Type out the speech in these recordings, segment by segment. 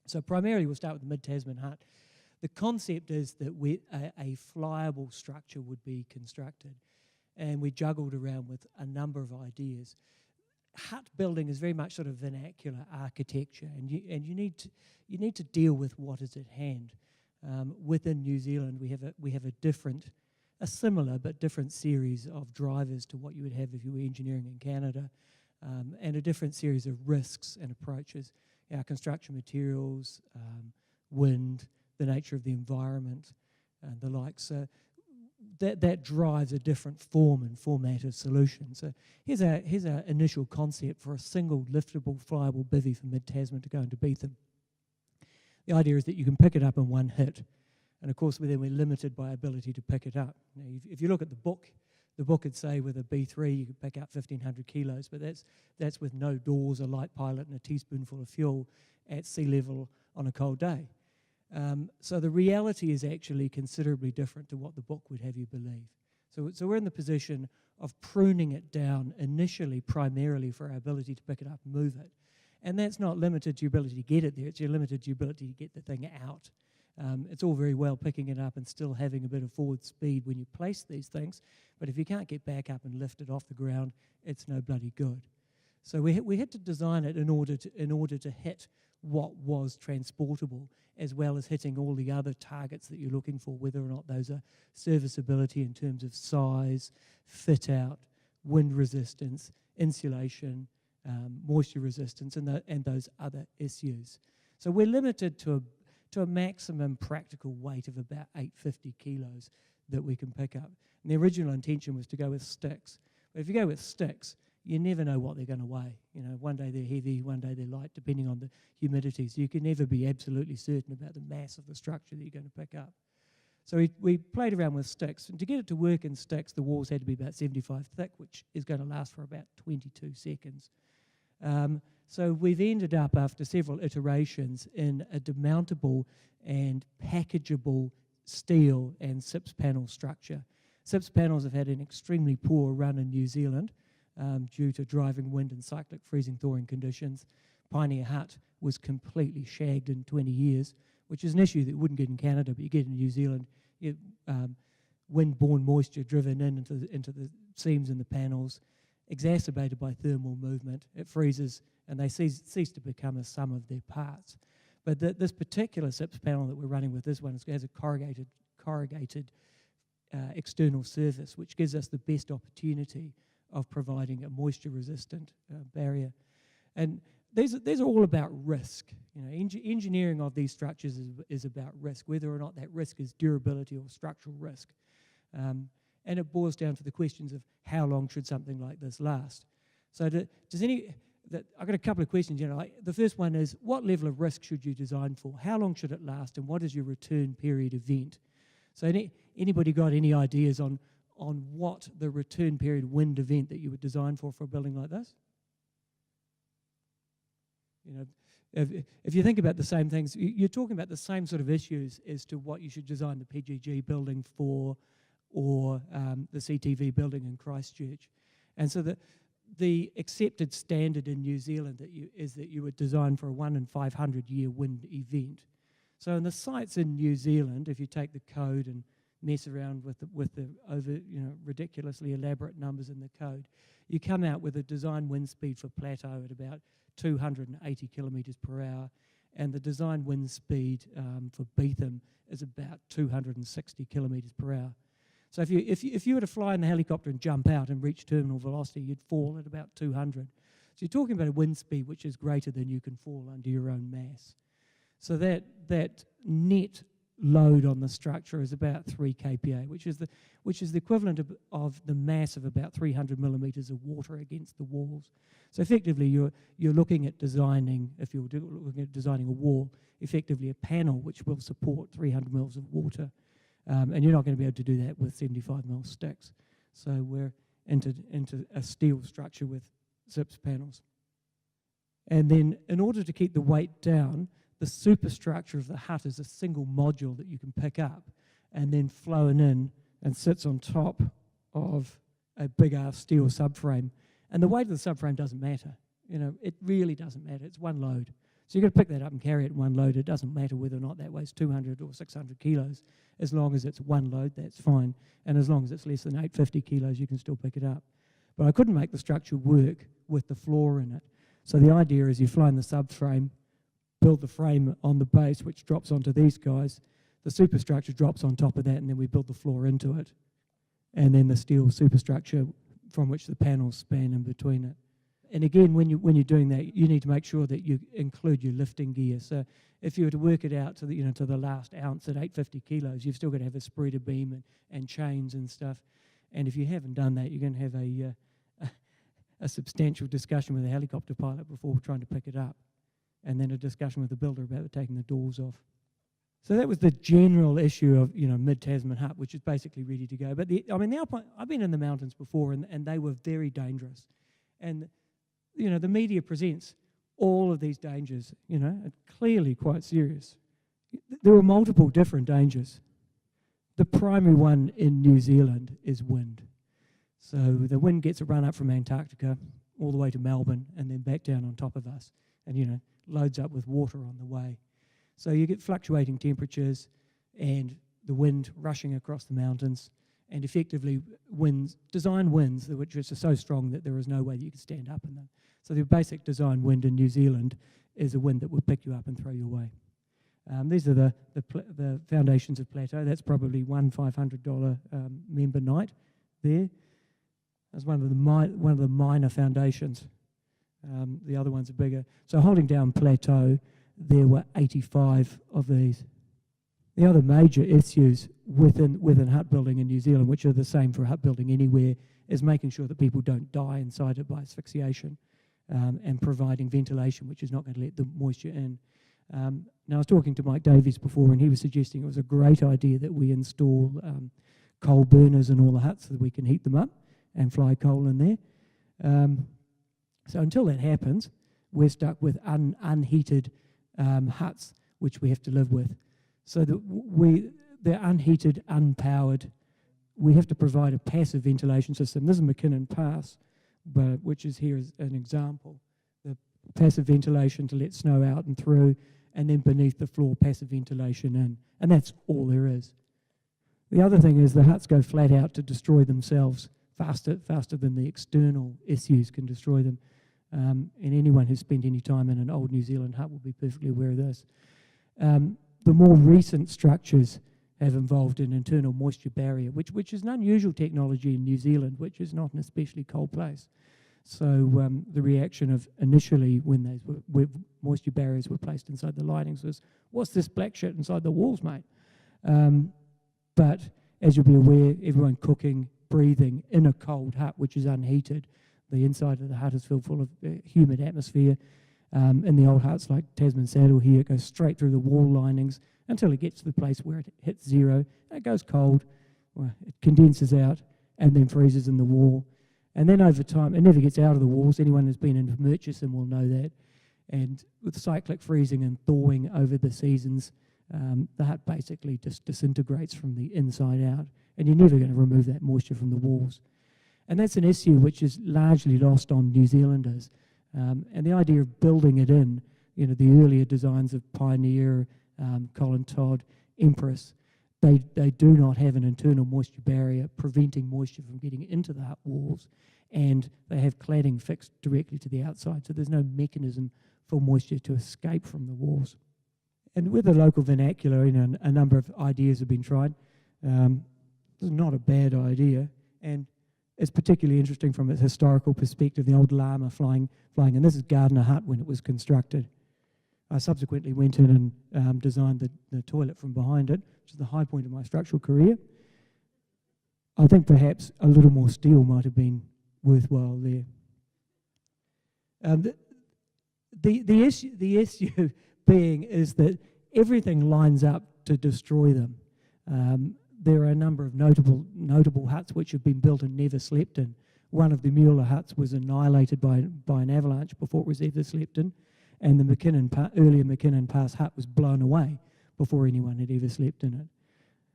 So primarily we'll start with the mid-Tasman hut. The concept is that a flyable structure would be constructed, and we juggled around with a number of ideas. Hut building is very much sort of vernacular architecture, and you need to deal with what is at hand. Within New Zealand, we have a similar but different series of drivers to what you would have if you were engineering in Canada, and a different series of risks and approaches. Our construction materials, wind, the nature of the environment, and the like. So that drives a different form and format of solution. So here's our initial concept for a single liftable, flyable bivvy for mid-Tasman to go into Beetham. The idea is that you can pick it up in one hit, and of course we're limited by ability to pick it up. Now, if you look at the book would say with a B3 you could pick up 1,500 kilos, but that's with no doors, a light pilot, and a teaspoonful of fuel at sea level on a cold day. So the reality is actually considerably different to what the book would have you believe. So we're in the position of pruning it down initially, primarily for our ability to pick it up and move it. And that's not limited to your ability to get it there, it's limited to your ability to get the thing out. It's all very well picking it up and still having a bit of forward speed when you place these things, but if you can't get back up and lift it off the ground, it's no bloody good. So we had to design it in order to hit what was transportable, as well as hitting all the other targets that you're looking for, whether or not those are serviceability in terms of size, fit out, wind resistance, insulation, moisture resistance, and those other issues. So we're limited to a maximum practical weight of about 850 kilos that we can pick up. And the original intention was to go with sticks. But if you go with sticks, you never know what they're going to weigh. You know, one day they're heavy, one day they're light, depending on the humidity. So you can never be absolutely certain about the mass of the structure that you're going to pick up. So we played around with sticks. And to get it to work in sticks, the walls had to be about 75 thick, which is going to last for about 22 seconds. So we've ended up, after several iterations, in a demountable and packageable steel and SIPS panel structure. SIPS panels have had an extremely poor run in New Zealand due to driving wind and cyclic freezing thawing conditions. Pioneer Hut was completely shagged in 20 years, which is an issue that you wouldn't get in Canada, but you get in New Zealand. Wind-borne moisture driven into the seams in the panels, exacerbated by thermal movement. It freezes, and they cease to become a sum of their parts. But this particular SIPS panel that we're running with, this one, has a corrugated external surface, which gives us the best opportunity of providing a moisture-resistant barrier. And these are all about risk. You know, engineering of these structures is about risk, whether or not that risk is durability or structural risk. And it boils down to the questions of how long should something like this last. So I've got a couple of questions. You know, the first one is, what level of risk should you design for? How long should it last, and what is your return period event? So anybody got any ideas on what the return period wind event that you would design for a building like this? You know, if you think about the same things, you're talking about the same sort of issues as to what you should design the PGG building for, or the CTV building in Christchurch. And so the accepted standard in New Zealand is that you would design for a 1 in 500 year wind event. So in the sites in New Zealand, if you take the code and mess around with the ridiculously elaborate numbers in the code, you come out with a design wind speed for Plateau at about 280 kilometres per hour, and the design wind speed for Beetham is about 260 kilometres per hour. So if you were to fly in the helicopter and jump out and reach terminal velocity, you'd fall at about 200. So you're talking about a wind speed which is greater than you can fall under your own mass. So that net load on the structure is about 3 kPa, which is the equivalent of the mass of about 300 millimetres of water against the walls. So effectively, you're looking at designing, if you're looking at designing a wall, effectively a panel which will support 300 mils of water. And you're not going to be able to do that with 75 mil sticks. So we're into a steel structure with SIPS panels. And then in order to keep the weight down, the superstructure of the hut is a single module that you can pick up and then flown in and sits on top of a big ass steel subframe. And the weight of the subframe doesn't matter. You know, it really doesn't matter. It's one load. So you've got to pick that up and carry it in one load. It doesn't matter whether or not that weighs 200 or 600 kilos. As long as it's one load, that's fine. And as long as it's less than 850 kilos, you can still pick it up. But I couldn't make the structure work with the floor in it. So the idea is you fly in the subframe, build the frame on the base, which drops onto these guys. The superstructure drops on top of that, and then we build the floor into it. And then the steel superstructure from which the panels span in between it. And again, when you're doing that, you need to make sure that you include your lifting gear. So if you were to work it out to the last ounce at 850 kilos, you've still got to have a spreader beam and chains and stuff. And if you haven't done that, you're going to have a substantial discussion with the helicopter pilot before trying to pick it up, and then a discussion with the builder about taking the doors off. So that was the general issue of mid-Tasman hut, which is basically ready to go. But the Alpine, I've been in the mountains before, and they were very dangerous. And the media presents all of these dangers, clearly quite serious. There were multiple different dangers. The primary one in New Zealand is wind. So the wind gets a run up from Antarctica all the way to Melbourne and then back down on top of us and, loads up with water on the way. So you get fluctuating temperatures and the wind rushing across the mountains, and effectively design winds which are so strong that there is no way that you can stand up in them. So the basic design wind in New Zealand is a wind that will pick you up and throw you away. These are the foundations of Plateau. That's probably one $500 member night there. That's one of the minor foundations. The other ones are bigger. So holding down Plateau, there were 85 of these. The other major issues within hut building in New Zealand, which are the same for hut building anywhere, is making sure that people don't die inside it by asphyxiation, and providing ventilation, which is not going to let the moisture in. Now, I was talking to Mike Davies before, and he was suggesting it was a great idea that we install coal burners in all the huts so that we can heat them up and fly coal in there. So until that happens, we're stuck with unheated huts, which we have to live with. So they're unheated, unpowered. We have to provide a passive ventilation system. This is McKinnon Pass, which is here as an example. The passive ventilation to let snow out and through, and then beneath the floor, passive ventilation in. And that's all there is. The other thing is the huts go flat out to destroy themselves faster than the external issues can destroy them. And anyone who's spent any time in an old New Zealand hut will be perfectly aware of this. The more recent structures have involved an internal moisture barrier, which is an unusual technology in New Zealand, which is not an especially cold place. So the reaction of initially when those moisture barriers were placed inside the linings was, what's this black shit inside the walls, mate? But as you'll be aware, everyone cooking, breathing in a cold hut, which is unheated, the inside of the hut is filled full of humid atmosphere. In the old huts like Tasman Saddle here, it goes straight through the wall linings until it gets to the place where it hits zero. It goes cold, it condenses out, and then freezes in the wall. And then over time, it never gets out of the walls. Anyone who's been in Murchison will know that. And with cyclic freezing and thawing over the seasons, the hut basically just disintegrates from the inside out. And you're never going to remove that moisture from the walls. And that's an issue which is largely lost on New Zealanders. And the idea of building it in, the earlier designs of Pioneer, Colin Todd, Empress, they do not have an internal moisture barrier preventing moisture from getting into the hut walls, and they have cladding fixed directly to the outside, so there's no mechanism for moisture to escape from the walls. And with the local vernacular, a number of ideas have been tried. This is not a bad idea, and it's particularly interesting from a historical perspective, the old llama flying, and this is Gardner Hut when it was constructed. I subsequently went in and designed the toilet from behind it, which is the high point of my structural career. I think perhaps a little more steel might have been worthwhile there. The issue being is that everything lines up to destroy them. There are a number of notable huts which have been built and never slept in. One of the Mueller huts was annihilated by an avalanche before it was ever slept in, and the earlier McKinnon Pass hut was blown away before anyone had ever slept in it.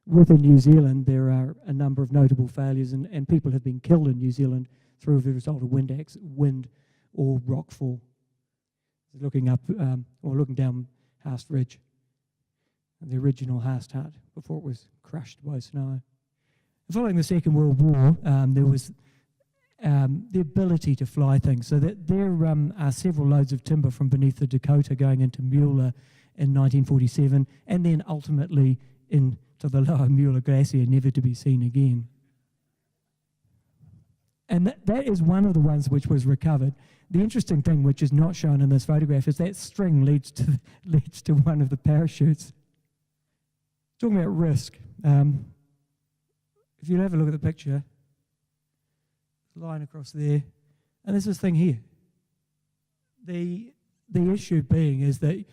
Within New Zealand, there are a number of notable failures, and people have been killed in New Zealand through the result of wind or rockfall. looking up, or looking down Haast Ridge, the original Haast hut before it was crushed by snow. Following the Second World War, there was the ability to fly things. So that there are several loads of timber from beneath the Dakota going into Mueller in 1947, and then ultimately into the lower Mueller Glacier, never to be seen again. And that is one of the ones which was recovered. The interesting thing, which is not shown in this photograph, is that string leads to one of the parachutes. Talking about risk, if you have a look at the picture, line across there, and there's this thing here. The issue being is that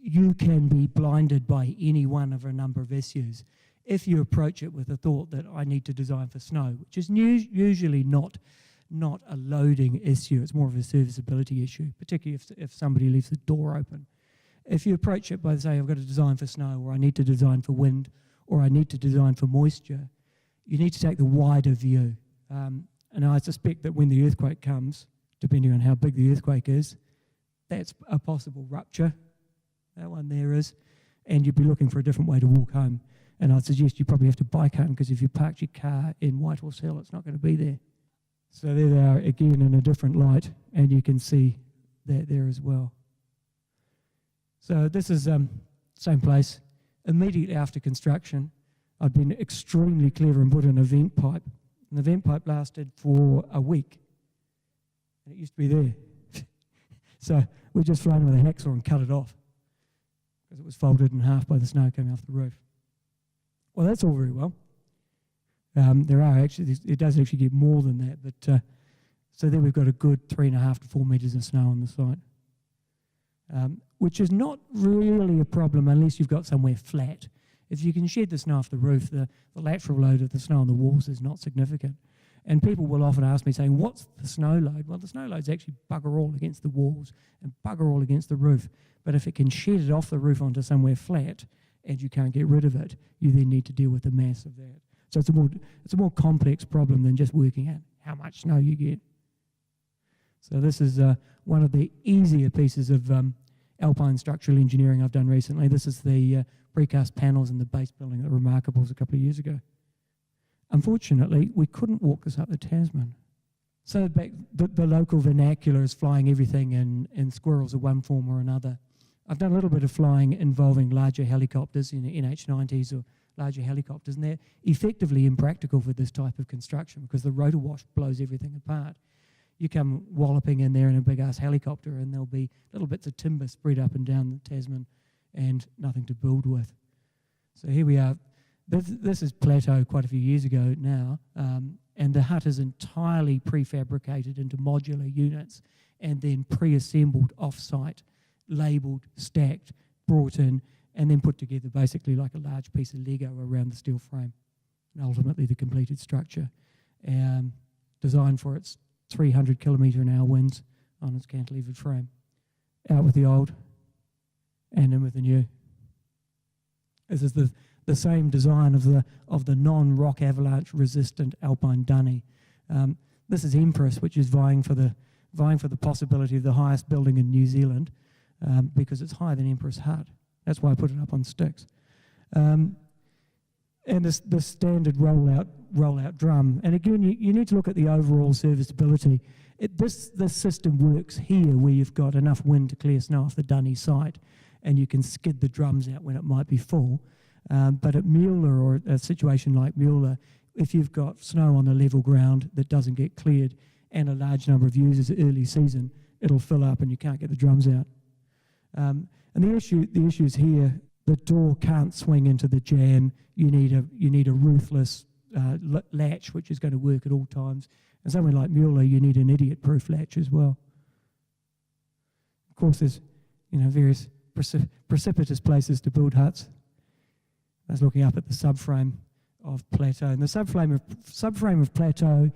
you can be blinded by any one of a number of issues if you approach it with the thought that I need to design for snow, which is usually not a loading issue. It's more of a serviceability issue, particularly if somebody leaves the door open. If you approach it by saying I've got to design for snow, or I need to design for wind, or I need to design for moisture, you need to take the wider view. And I suspect that when the earthquake comes, depending on how big the earthquake is, that's a possible rupture. That one there is. And you'd be looking for a different way to walk home. And I'd suggest you probably have to bike home, because if you parked your car in Whitehorse Hill, it's not going to be there. So there they are again in a different light, and you can see that there as well. So this is same place. Immediately after construction, I'd been extremely clever and put in a vent pipe. And the vent pipe lasted for a week. And it used to be there. So we just flown with a hacksaw and cut it off, because it was folded in half by the snow coming off the roof. Well, that's all very well. There are actually, it does actually get more than that, but so there we've got a good 3.5 to 4 metres of snow on the site, which is not really a problem unless you've got somewhere flat. If you can shed the snow off the roof, the lateral load of the snow on the walls is not significant. And people will often ask me saying, what's the snow load? Well, the snow load's actually bugger all against the walls and bugger all against the roof. But if it can shed it off the roof onto somewhere flat and you can't get rid of it, you then need to deal with the mass of that. So it's a more complex problem than just working out how much snow you get. So this is one of the easier pieces of alpine structural engineering I've done recently. This is the precast panels in the base building at Remarkables a couple of years ago. Unfortunately, we couldn't walk this up the Tasman. So back the local vernacular is flying everything in squirrels of one form or another. I've done a little bit of flying involving larger helicopters, NH-90s or larger helicopters, and they're effectively impractical for this type of construction because the rotor wash blows everything apart. You come walloping in there in a big-ass helicopter and there'll be little bits of timber spread up and down the Tasman and nothing to build with. So here we are. This is Plateau quite a few years ago now, and the hut is entirely prefabricated into modular units and then pre-assembled off-site, labelled, stacked, brought in, and then put together basically like a large piece of Lego around the steel frame, and ultimately the completed structure, designed for its 300 kilometre-an-hour winds on its cantilevered frame. Out with the old and in with the new. This is the same design of the non-rock avalanche resistant alpine dunny. This is Empress, which is vying for the possibility of the highest building in New Zealand, because it's higher than Empress Hut. That's why I put it up on sticks. And the standard rollout drum. And again, you need to look at the overall serviceability. This system works here where you've got enough wind to clear snow off the dunny site, and you can skid the drums out when it might be full. But at Mueller, or a situation like Mueller, if you've got snow on the level ground that doesn't get cleared and a large number of users early season, it'll fill up and you can't get the drums out. And the issue is here. The door can't swing into the jam. You need a ruthless latch, which is going to work at all times. And somewhere like Mueller, you need an idiot-proof latch as well. Of course, there's various precipitous places to build huts. I was looking up at the subframe of Plateau. And the subframe of Plateau,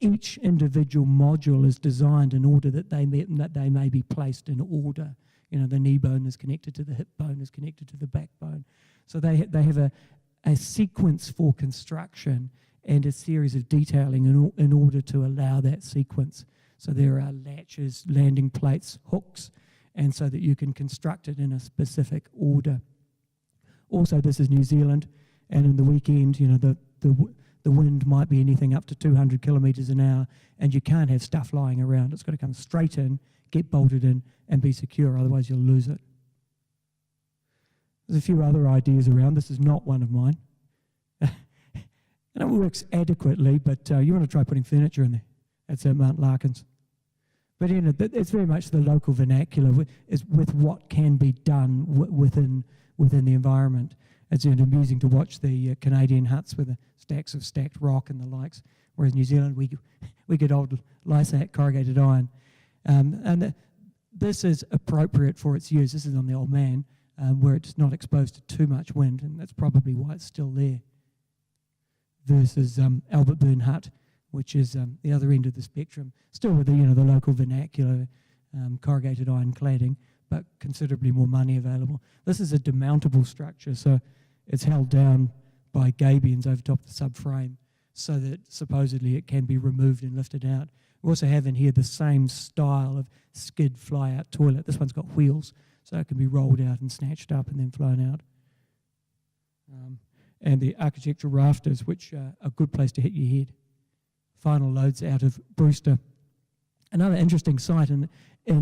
each individual module is designed in order that they may be placed in order. The knee bone is connected to the hip bone, is connected to the backbone. So they have a sequence for construction and a series of detailing in order to allow that sequence. So there are latches, landing plates, hooks, and so that you can construct it in a specific order. Also, this is New Zealand, and in the weekend, the wind might be anything up to 200 kilometres an hour, and you can't have stuff lying around. It's got to come straight in, get bolted in, and be secure, otherwise you'll lose it. There's a few other ideas around. This is not one of mine. And it works adequately, but you want to try putting furniture in there. That's at Mount Larkins. But it's very much the local vernacular with what can be done within the environment. It's amusing to watch the Canadian huts with the stacks of stacked rock and the likes, whereas New Zealand, we get old Lysac corrugated iron. This is appropriate for its use. This is on the Old Man, where it's not exposed to too much wind, and that's probably why it's still there. Versus Albert Burn Hut, which is the other end of the spectrum, still with the local vernacular corrugated iron cladding, but considerably more money available. This is a demountable structure, so it's held down by gabions over top of the subframe, so that supposedly it can be removed and lifted out. We also have in here the same style of skid fly-out toilet. This one's got wheels, so it can be rolled out and snatched up and then flown out. And the architectural rafters, which are a good place to hit your head. Final loads out of Brewster. Another interesting site in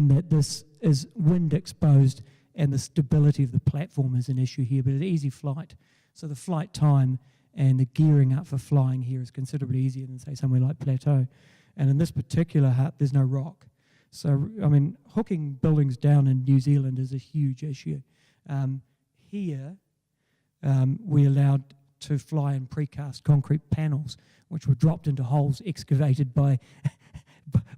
that this is wind exposed, and the stability of the platform is an issue here, but it's easy flight. So the flight time and the gearing up for flying here is considerably easier than, say, somewhere like Plateau. And in this particular hut, there's no rock. So, hooking buildings down in New Zealand is a huge issue. Here, we allowed to fly in precast concrete panels, which were dropped into holes excavated by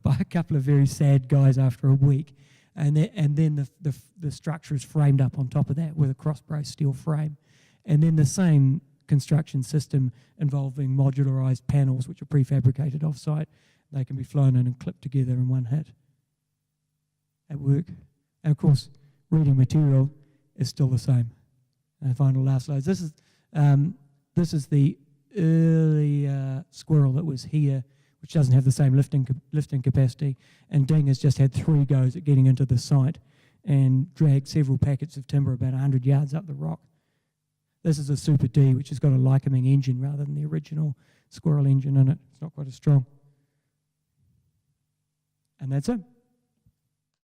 a couple of very sad guys after a week. And then the structure is framed up on top of that with a cross-brace steel frame. And then the same construction system involving modularised panels, which are prefabricated off-site. They can be flown in and clipped together in one hit at work. And of course, reading material is still the same. Final last loads. This is the early squirrel that was here, which doesn't have the same lifting capacity. And Ding has just had 3 goes at getting into the site and dragged several packets of timber about 100 yards up the rock. This is a Super D, which has got a Lycoming engine rather than the original squirrel engine in it. It's not quite as strong. And that's it.